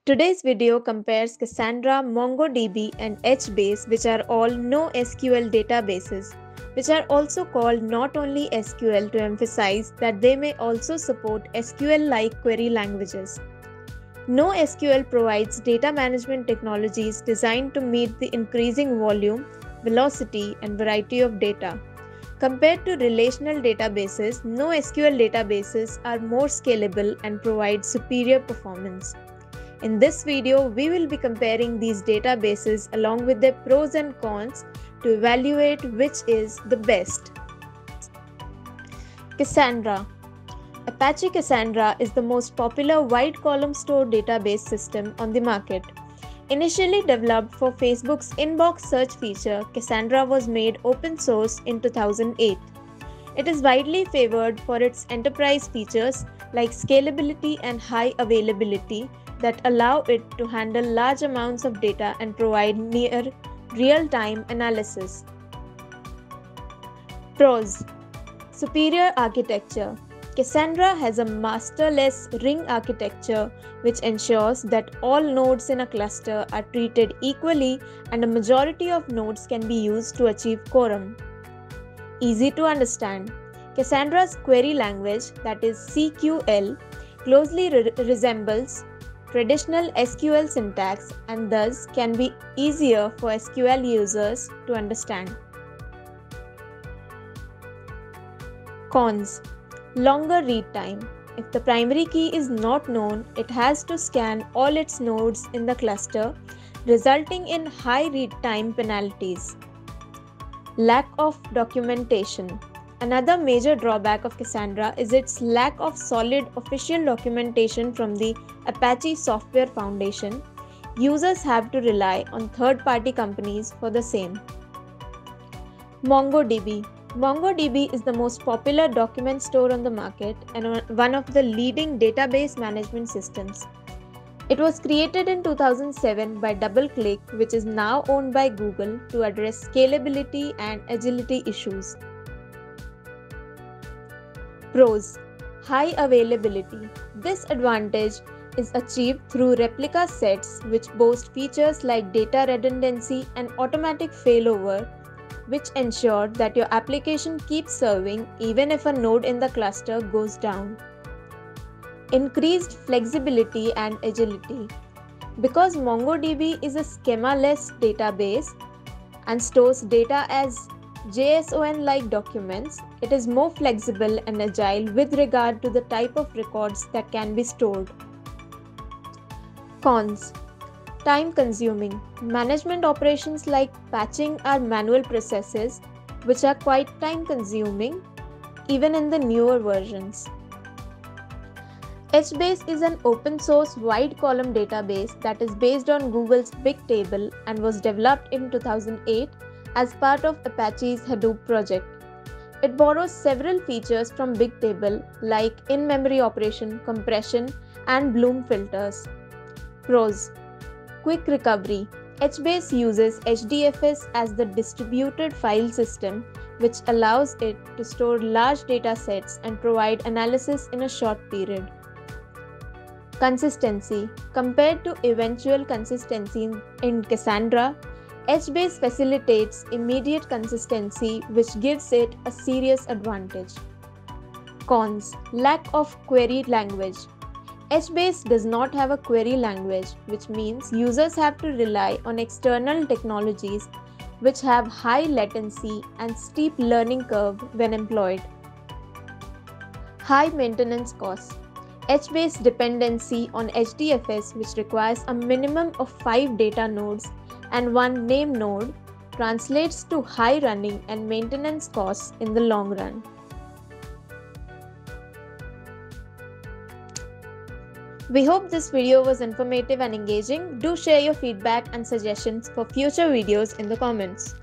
Today's video compares Cassandra, MongoDB, and HBase, which are all NoSQL databases, which are also called not only SQL to emphasize that they may also support SQL like query languages. NoSQL provides data management technologies designed to meet the increasing volume, velocity, and variety of data. Compared to relational databases, NoSQL databases are more scalable and provide superior performance. In this video, we will be comparing these databases along with their pros and cons to evaluate which is the best. Cassandra. Apache Cassandra is the most popular wide column store database system on the market. Initially developed for Facebook's inbox search feature, Cassandra was made open source in 2008. It is widely favored for its enterprise features like scalability and high availability that allow it to handle large amounts of data and provide near real-time analysis. Pros: superior architecture. Cassandra has a masterless ring architecture which ensures that all nodes in a cluster are treated equally and a majority of nodes can be used to achieve quorum. Easy to understand. Cassandra's query language, that is CQL, closely resembles traditional SQL syntax and thus can be easier for SQL users to understand. Cons: longer read time. If the primary key is not known, it has to scan all its nodes in the cluster, resulting in high read time penalties. Lack of documentation. Another major drawback of Cassandra is its lack of solid official documentation from the Apache Software Foundation. Users have to rely on third-party companies for the same. MongoDB. MongoDB is the most popular document store on the market and one of the leading database management systems. It was created in 2007 by DoubleClick, which is now owned by Google, to address scalability and agility issues. Pros: high availability. This advantage is achieved through replica sets which boast features like data redundancy and automatic failover, which ensure that your application keeps serving even if a node in the cluster goes down. Increased flexibility and agility. Because MongoDB is a schema-less database and stores data as JSON-like documents, it is more flexible and agile with regard to the type of records that can be stored. Cons: time-consuming. Management operations like patching are manual processes which are quite time-consuming even in the newer versions. HBase is an open-source wide-column database that is based on Google's Bigtable and was developed in 2008 as part of Apache's Hadoop project. It borrows several features from Bigtable like in-memory operation, compression, and Bloom filters. Pros: quick recovery. HBase uses HDFS as the distributed file system, which allows it to store large data sets and provide analysis in a short period. Consistency. Compared to eventual consistency in Cassandra, HBase facilitates immediate consistency, which gives it a serious advantage. Cons: lack of query language. HBase does not have a query language, which means users have to rely on external technologies which have high latency and steep learning curve when employed. High maintenance costs. HBase dependency on HDFS, which requires a minimum of 5 data nodes and 1 name node, translates to high running and maintenance costs in the long run. We hope this video was informative and engaging. Do share your feedback and suggestions for future videos in the comments.